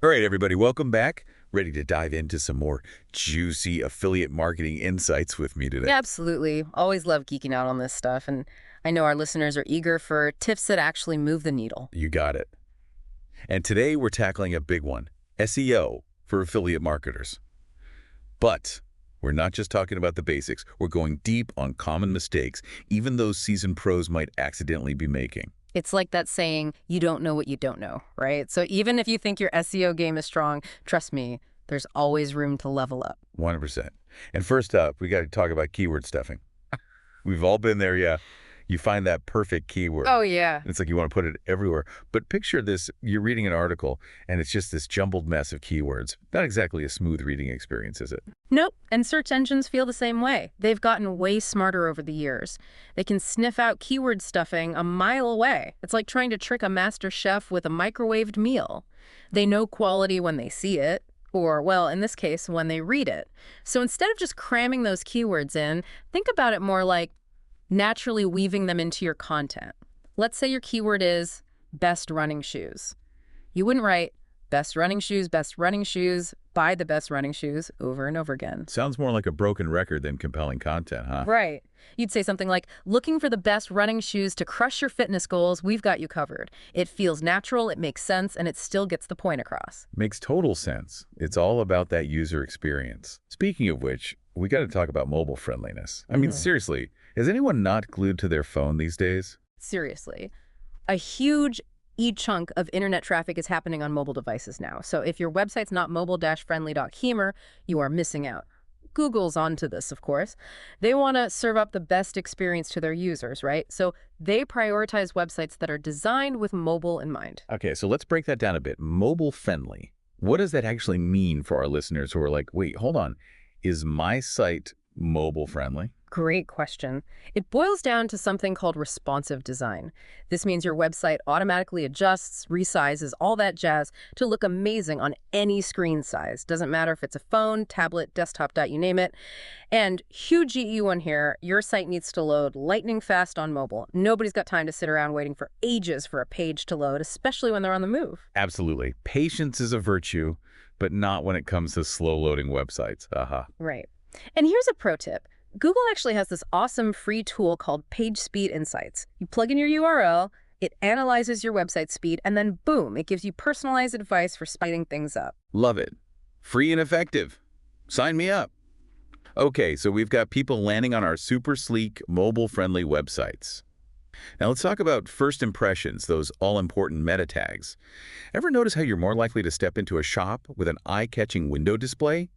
All right, everybody, welcome back. Ready to dive into some more juicy affiliate marketing insights with me today? Yeah, absolutely. Always love geeking out on this stuff, and I know our listeners are eager for tips that actually move the needle. You got it. And today we're tackling a big one, SEO for affiliate marketers. But we're not just talking about the basics. We're going deep on common mistakes, even those seasoned pros might accidentally be making. It's like that saying, you don't know what you don't know, right? So even if you think your SEO game is strong, trust me, there's always room to level up. 100%. And first up, we got to talk about keyword stuffing. We've all been there, yeah. You find that perfect keyword. Oh, yeah. It's like you want to put it everywhere. But picture this, you're reading an article, and it's just this jumbled mess of keywords. Not exactly a smooth reading experience, is it? Nope, and search engines feel the same way. They've gotten way smarter over the years. They can sniff out keyword stuffing a mile away. It's like trying to trick a master chef with a microwaved meal. They know quality when they see it, or, well, in this case, when they read it. So instead of just cramming those keywords in, think about it more like naturally weaving them into your content. Let's say your keyword is best running shoes. You wouldn't write best running shoes, buy the best running shoes over and over again. Sounds more like a broken record than compelling content, huh? Right. You'd say something like, looking for the best running shoes to crush your fitness goals, we've got you covered. It feels natural, it makes sense, and it still gets the point across. Makes total sense. It's all about that user experience. Speaking of which, we got to talk about mobile friendliness. I mean, seriously, is anyone not glued to their phone these days? Seriously. A huge chunk of internet traffic is happening on mobile devices now. So if your website's not mobile-friendly.humor, you are missing out. Google's onto this, of course. They want to serve up the best experience to their users, right? So they prioritize websites that are designed with mobile in mind. Okay, so let's break that down a bit. Mobile friendly. What does that actually mean for our listeners who are like, wait, hold on. Is my site mobile friendly? Great question. It boils down to something called responsive design. This means your website automatically adjusts, resizes, all that jazz to look amazing on any screen size. Doesn't matter if it's a phone, tablet, desktop, you name it. And huge GE one here, your site needs to load lightning fast on mobile. Nobody's got time to sit around waiting for ages for a page to load, especially when they're on the move. Absolutely. Patience is a virtue, but not when it comes to slow-loading websites. Aha. Right. And here's a pro tip. Google actually has this awesome free tool called Page Speed Insights. You plug in your URL, it analyzes your website speed, and then boom, it gives you personalized advice for speeding things up. Love it. Free and effective. Sign me up. Okay, so we've got people landing on our super sleek, mobile-friendly websites. Now let's talk about first impressions, those all-important meta tags. Ever notice how you're more likely to step into a shop with an eye-catching window display?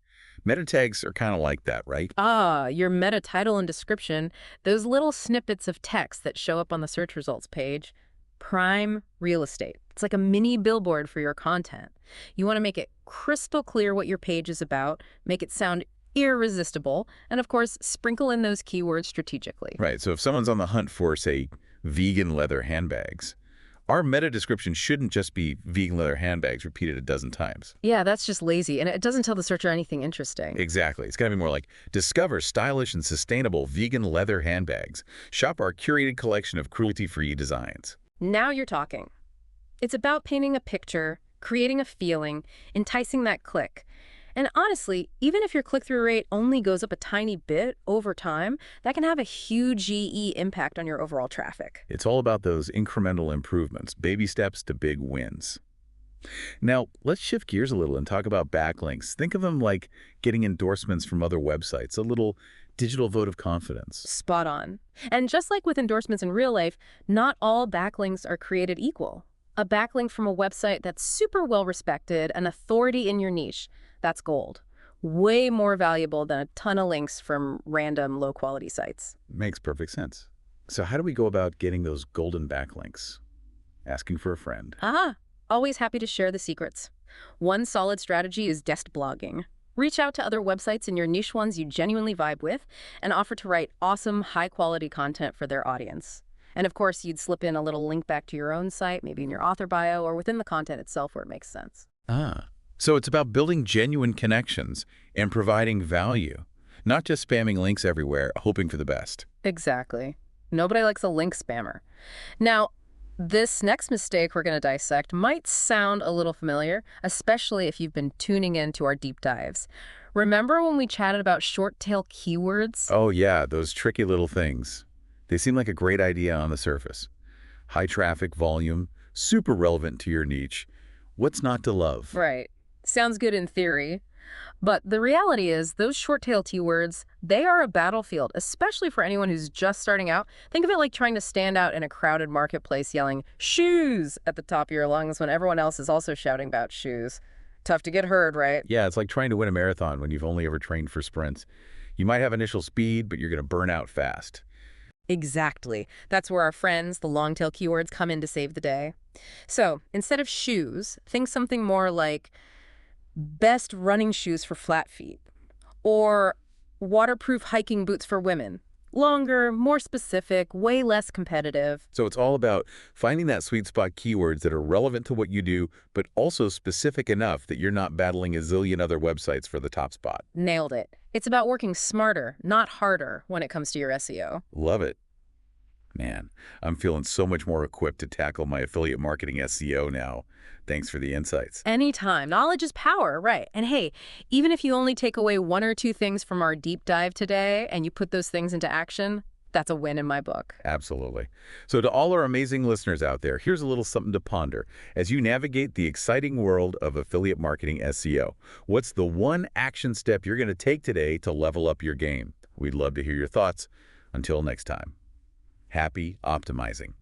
Meta tags are kind of like that, right? Ah, your meta title and description, those little snippets of text that show up on the search results page. Prime real estate. It's like a mini billboard for your content. You want to make it crystal clear what your page is about, make it sound irresistible, and of course, sprinkle in those keywords strategically. Right, so if someone's on the hunt for, say, vegan leather handbags, our meta description shouldn't just be vegan leather handbags repeated a dozen times. Yeah, that's just lazy, and it doesn't tell the searcher anything interesting. Exactly. It's got to be more like, discover stylish and sustainable vegan leather handbags. Shop our curated collection of cruelty-free designs. Now you're talking. It's about painting a picture, creating a feeling, enticing that click. And honestly, even if your click-through rate only goes up a tiny bit over time, that can have a huge GE impact on your overall traffic. It's all about those incremental improvements, baby steps to big wins. Now, let's shift gears a little and talk about backlinks. Think of them like getting endorsements from other websites, a little digital vote of confidence. Spot on. And just like with endorsements in real life, not all backlinks are created equal. A backlink from a website that's super well respected, an authority in your niche, that's gold. Way more valuable than a ton of links from random low-quality sites. Makes perfect sense. So how do we go about getting those golden backlinks? Asking for a friend. Always happy to share the secrets. One solid strategy is guest blogging. Reach out to other websites in your niche ones you genuinely vibe with and offer to write awesome, high-quality content for their audience. And of course, you'd slip in a little link back to your own site, maybe in your author bio or within the content itself where it makes sense. So it's about building genuine connections and providing value, not just spamming links everywhere, hoping for the best. Exactly. Nobody likes a link spammer. Now, This next mistake we're going to dissect might sound a little familiar, especially if you've been tuning into our deep dives. Remember when we chatted about short tail keywords? Oh yeah, those tricky little things. They seem like a great idea on the surface. High traffic volume, super relevant to your niche. What's not to love? Right. Sounds good in theory. But the reality is, those short-tail keywords, they are a battlefield, especially for anyone who's just starting out. Think of it like trying to stand out in a crowded marketplace yelling, "Shoes!" at the top of your lungs when everyone else is also shouting about shoes. Tough to get heard, right? Yeah, it's like trying to win a marathon when you've only ever trained for sprints. You might have initial speed, but you're going to burn out fast. Exactly. That's where our friends, the long-tail keywords, come in to save the day. So, instead of shoes, think something more like best running shoes for flat feet, or waterproof hiking boots for women. Longer, more specific, way less competitive. So it's all about finding that sweet spot keywords that are relevant to what you do, but also specific enough that you're not battling a zillion other websites for the top spot. Nailed it. It's about working smarter, not harder, when it comes to your SEO. Love it. Man, I'm feeling so much more equipped to tackle my affiliate marketing SEO now. Thanks for the insights. Anytime. Knowledge is power, right? And hey, even if you only take away one or two things from our deep dive today and you put those things into action, that's a win in my book. Absolutely. So to all our amazing listeners out there, here's a little something to ponder. As you navigate the exciting world of affiliate marketing SEO, what's the one action step you're going to take today to level up your game? We'd love to hear your thoughts. Until next time, happy optimizing.